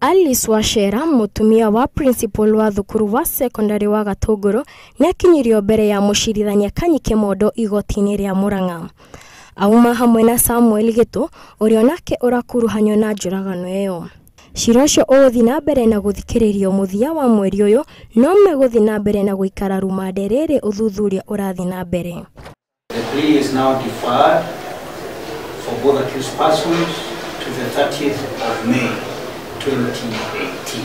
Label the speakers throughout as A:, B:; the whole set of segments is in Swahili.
A: Alice Wachera, mutumia wa principal wa cukuru wa sekondari wa Gatunguru, ni akinyitio mbere ya mucirithania Kanyi Kimondo igotini ria Murang'a. Auma hamwe na Samuel Gitu, uria nake urakuruhanio na njuragano iyo. Cira ucio uguthi na mbere na guthikiririo muthia wa mweri uyu, no meguthi na mbere na guikara rumande riri uthuthuria urathi na mbere.
B: The plea is now deferred for both accused persons to the 30th of May 2018.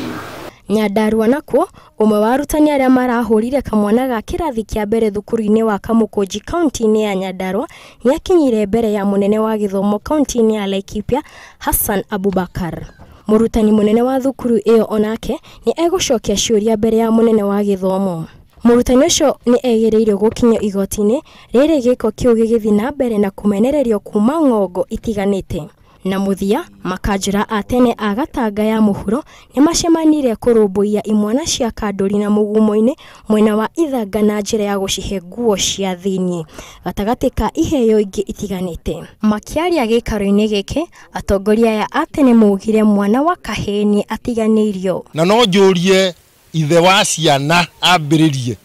A: Nyandarua nakuo umwe wa arutani aria marahurire kamwana ga kirathi kia mbere thukuru-ini wa Kamukunji kaunti-ini ya Nyandarua ni akinyire mbere ya munene wa githomo kaunti-ini ya Laikipia Hassan Abubakar. Murutani munene wa thukuru iyo onake ni egucokia ciuria mbere ya munene wa githomo. Murutani ucio ni egereire gukinya igotini riri giko kiu gigithi na mbere na kumenererio kuma ngongo itiganite. Na muthia makanjura atene agatanga ya muhuro ni macemanire kurumbuia imwana cia kanduri na mugumo-ini mwena wa ithanga na njira ya gucihe nguo cia thiini gatagati ka iheyo ingi itiganite. Makiaria gikaro-ini giki atongoria ya atene mugire mwana wa kaheni atiganirio
C: na no njurie ithe wa ciana ambiririe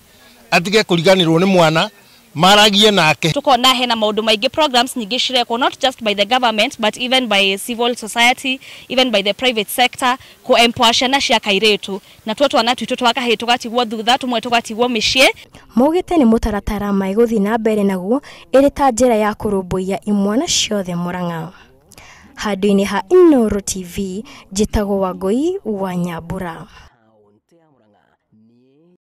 C: atige kuriganirwo ni mwana maragie nake.
D: Tuko na hena maundu maingi programs nyingi cireko, not just by the government but even by civil society, even by the private sector, ku empower ciana cia kairetu na twana twitu twakahe tugatigwo thutha tumwe tugatigwo micii.
A: Mugite ni mutaratara maiguthi na mbere naguo iri ta njira ya kurumbuia imwana ciothe Murang'a. Handũ-inĩ ha Inooro TV, njĩtagwo Wangui wa Nyambura.